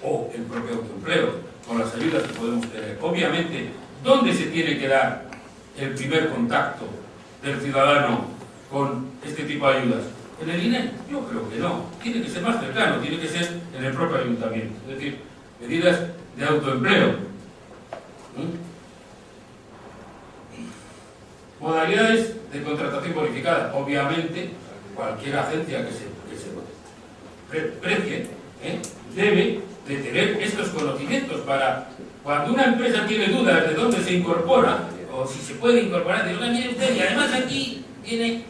o el propio autoempleo, con las ayudas que podemos tener. Obviamente, ¿dónde se tiene que dar el primer contacto del ciudadano con este tipo de ayudas? ¿En el INE? Yo creo que no. Tiene que ser más cercano, tiene que ser en el propio ayuntamiento. Es decir, medidas de autoempleo. Modalidades de contratación bonificada. Obviamente, cualquier agencia que se precie debe de tener estos conocimientos para cuando una empresa tiene dudas de dónde se incorpora o si se puede incorporar, digo, mire usted, y además aquí tiene,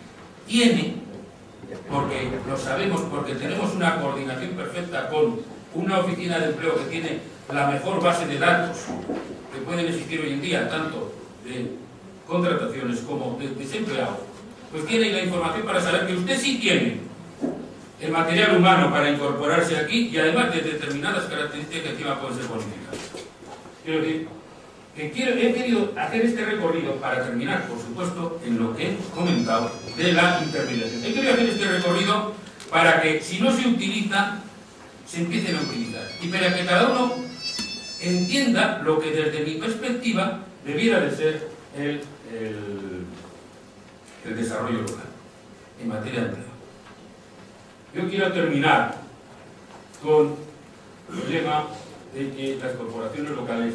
porque lo sabemos, porque tenemos una coordinación perfecta con una oficina de empleo que tiene la mejor base de datos que pueden existir hoy en día, tanto de contrataciones como de desempleados, pues tiene la información para saber que usted sí tiene el material humano para incorporarse aquí y además de determinadas características que encima pueden ser bonificadas. Quiero decir, que he querido hacer este recorrido para terminar, por supuesto, en lo que he comentado de la intermediación. He querido hacer este recorrido para que, si no se utiliza, se empiecen a utilizar. Y para que cada uno entienda lo que desde mi perspectiva debiera de ser el desarrollo local en materia de empleo. Yo quiero terminar con el lema de que las corporaciones locales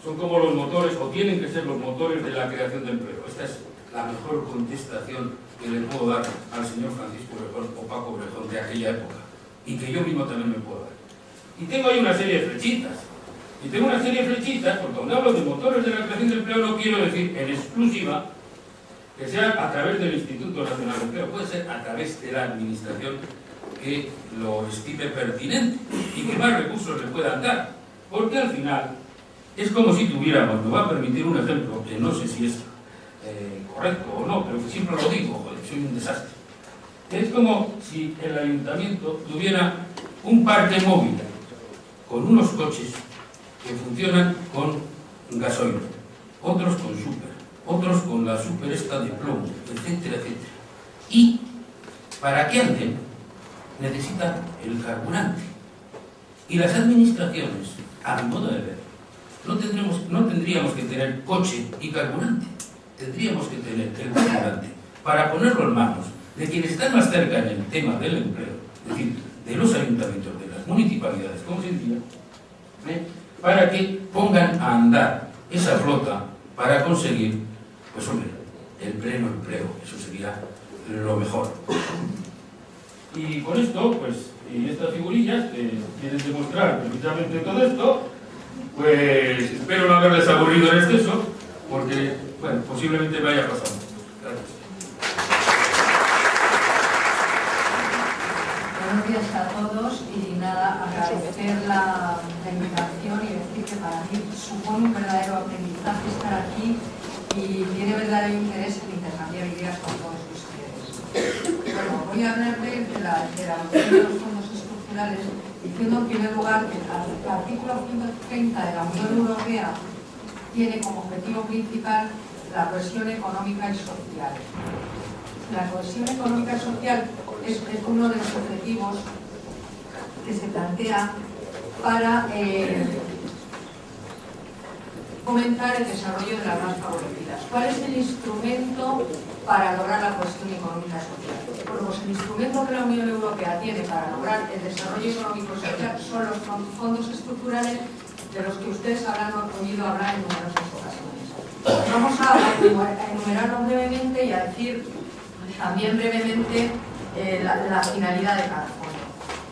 son como los motores, o tienen que ser los motores de la creación de empleo. Esta es la mejor contestación que le puedo dar al señor Francisco Brejón o Paco Brejón de aquella época, y que yo mismo también me puedo dar. Y tengo ahí una serie de flechitas. Y tengo una serie de flechitas, porque cuando hablo de motores de la creación de empleo no quiero decir en exclusiva que sea a través del Instituto Nacional de Empleo, puede ser a través de la administración que lo estime pertinente y que más recursos le puedan dar, porque al final es como si tuviéramos, me va a permitir un ejemplo que no sé si es correcto o no, pero que siempre lo digo, joder, soy un desastre. Es como si el ayuntamiento tuviera un parque móvil con unos coches que funcionan con gasoil, otros con super, otros con la super esta de plomo, etcétera, etcétera. Y para que anden necesitan el carburante. Y las administraciones, a mi modo de ver, no tendríamos que tener coche y carburante, tendríamos que tener el carburante para ponerlo en manos de quienes están más cerca en el tema del empleo, es decir, de los ayuntamientos, de las municipalidades, como se diría, para que pongan a andar esa flota para conseguir, pues hombre, el pleno empleo. Eso sería lo mejor. Y con esto, pues, y estas figurillas que quieren demostrar precisamente todo esto, pues espero no haberles aburrido en exceso, porque, bueno, posiblemente me haya pasado. Gracias. Buenos días a todos y nada, agradecer la invitación y decir que para mí supone un verdadero aprendizaje estar aquí y tiene verdadero interés en intercambiar ideas con todos ustedes. Bueno, voy a hablar de la evaluación de los fondos estructurales diciendo en primer lugar que el artículo 130 de la Unión Europea tiene como objetivo principal la cohesión económica y social. La cohesión económica y social es uno de los objetivos que se plantea para fomentar el desarrollo de las más favorecidas. ¿Cuál es el instrumento para lograr la cohesión económica y social? Bueno, pues el instrumento que la Unión Europea tiene para lograr el desarrollo económico y social son los fondos estructurales de los que ustedes habrán oído hablar en numerosas ocasiones. Vamos a enumerarlos brevemente y a decir también brevemente la finalidad de cada fondo.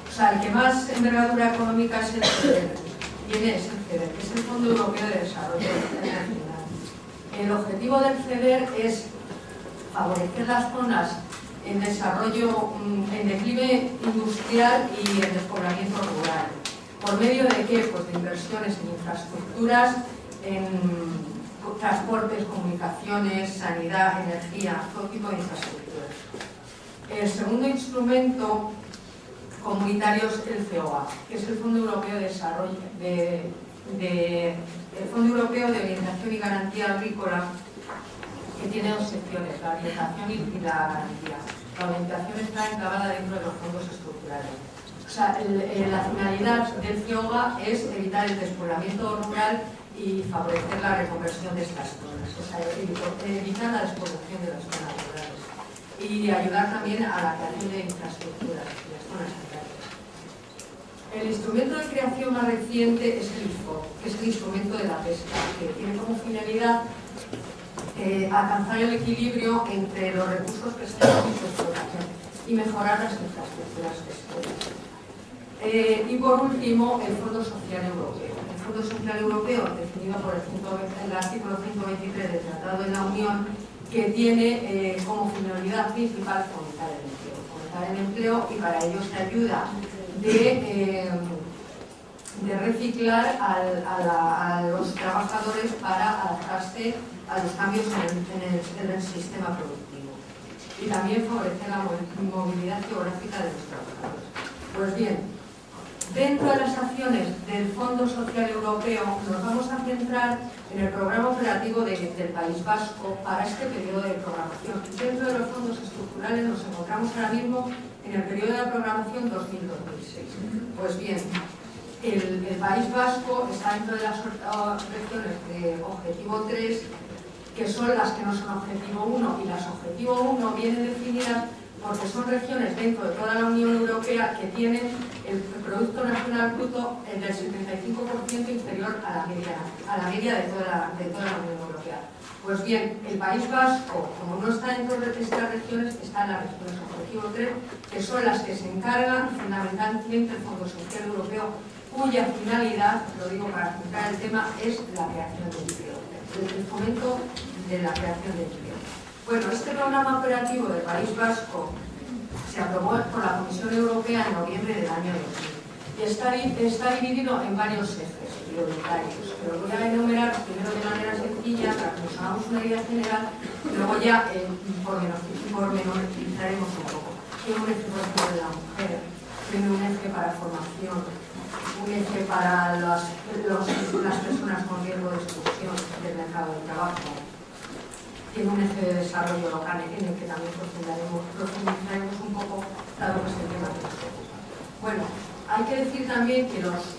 O sea, el que más envergadura económica es el FEDER, tiene es el FEDER, que es el Fondo Europeo de Desarrollo Regional. El objetivo del FEDER es favorecer las zonas en desarrollo, en declive industrial y en despoblamiento rural. ¿Por medio de qué? Pues de inversiones en infraestructuras, en transportes, comunicaciones, sanidad, energía, todo tipo de infraestructuras. El segundo instrumento comunitario es el FEOA, que es el Fondo Europeo de Desarrollo, el Fondo Europeo de Orientación y Garantía Agrícola, que tiene dos secciones, la orientación y la garantía. la orientación está enclavada dentro de los fondos estructurales. O sea, la finalidad del FIOGA es evitar el despoblamiento rural y favorecer la reconversión de estas zonas, o sea, evitar la despoblación de las zonas rurales y ayudar también a la creación de infraestructuras en las zonas agrarias. El instrumento de creación más reciente es el IFOP, que es el instrumento de la pesca, que tiene como finalidad alcanzar el equilibrio entre los recursos pesqueros y su explotación y mejorar las infraestructuras pesqueras. Y por último, el Fondo Social Europeo. El Fondo Social Europeo, definido por el artículo 123 del Tratado de la Unión, que tiene como finalidad principal fomentar el empleo y para ello se ayuda de reciclar a los trabajadores para adaptarse a los cambios en el sistema productivo y también favorecer la movilidad geográfica de los trabajadores. Pues bien, dentro de las acciones del Fondo Social Europeo nos vamos a centrar en el programa operativo del País Vasco para este periodo de programación. Dentro de los fondos estructurales nos encontramos ahora mismo en el periodo de programación 2000-2006. Pues bien, el País Vasco está dentro de las regiones de Objetivo 3, que son las que no son Objetivo 1, y las Objetivo 1 vienen definidas porque son regiones dentro de toda la Unión Europea que tienen el Producto Nacional Bruto del 75% inferior a la media de toda la Unión Europea. Pues bien, el País Vasco, como no está dentro de estas regiones, está en las regiones Objetivo 3, que son las que se encargan fundamentalmente del Fondo Social Europeo, cuya finalidad, lo digo para centrar el tema, es la creación de empleo, el fomento de la creación de empleo. Bueno, este programa operativo del País Vasco se aprobó por la Comisión Europea en noviembre del año 2000 y está dividido en varios ejes prioritarios, pero voy a enumerar primero de manera sencilla para que nos hagamos una idea general y luego ya pormenorizaremos un poco. Tiene un eje, por ejemplo, de la mujer, tiene un eje para formación, un eje para las personas con riesgo de exclusión del mercado de trabajo, tiene un eje de desarrollo local en el que también profundizaremos un poco, dado que es el tema que nos ocupa. Bueno, hay que decir también que todos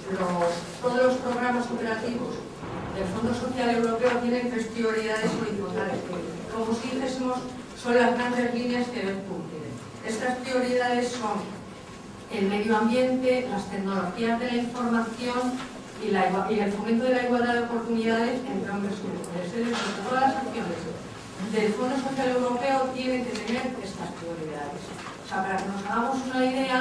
los programas operativos del Fondo Social Europeo tienen 3 prioridades horizontales, que, como si dijésemos, son las grandes líneas que deben cumplir. Estas prioridades son el medio ambiente, las tecnologías de la información y el fomento de la igualdad de oportunidades entre hombres y mujeres. Es decir, todas las acciones del Fondo Social Europeo tienen que tener estas prioridades. O sea, para que nos hagamos una idea,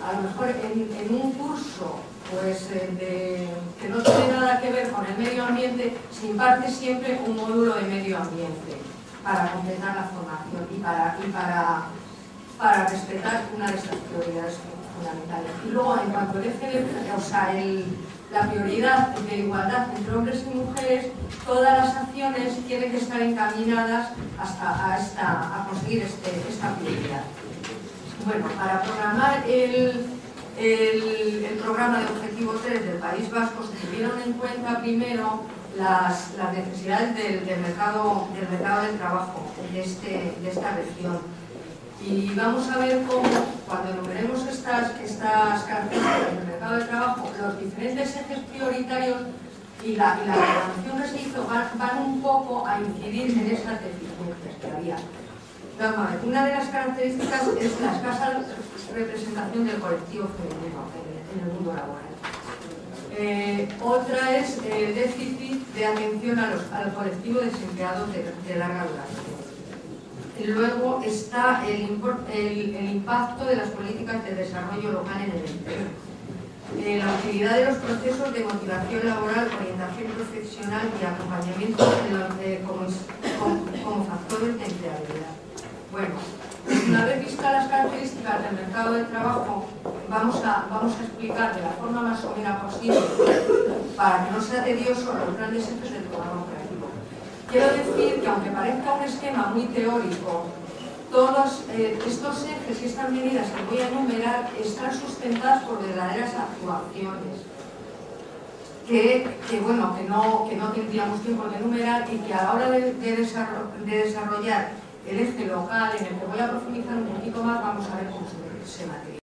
a lo mejor en un curso pues, que no tiene nada que ver con el medio ambiente, se imparte siempre un módulo de medio ambiente para completar la formación y para respetar una de estas prioridades fundamentales. Y luego, en cuanto al eje la prioridad de igualdad entre hombres y mujeres, todas las acciones tienen que estar encaminadas a conseguir esta prioridad. Bueno, para programar el programa de Objetivo 3 del País Vasco se tuvieron en cuenta primero las necesidades del mercado del trabajo de esta región. Y vamos a ver cómo, cuando enumeremos estas características del mercado de trabajo, los diferentes ejes prioritarios y la programación que se hizo van un poco a incidir en esas deficiencias que había. Una de las características es la escasa representación del colectivo femenino en el mundo laboral. Otra es el déficit de atención al colectivo desempleado de larga duración. Luego está el impacto de las políticas de desarrollo local en el empleo. La utilidad de los procesos de motivación laboral, orientación profesional y acompañamiento como factores de empleabilidad. Bueno, una vez vistas las características del mercado de trabajo, vamos a explicar de la forma más o menos posible, para que no sea tedioso, los grandes ejes del programa operativo. Quiero decir que, aunque parezca un esquema muy teórico, todos estos ejes y estas medidas que voy a enumerar están sustentadas por verdaderas actuaciones que no tendríamos tiempo de enumerar y que a la hora de desarrollar el eje local, en el que voy a profundizar un poquito más, vamos a ver cómo se materializa.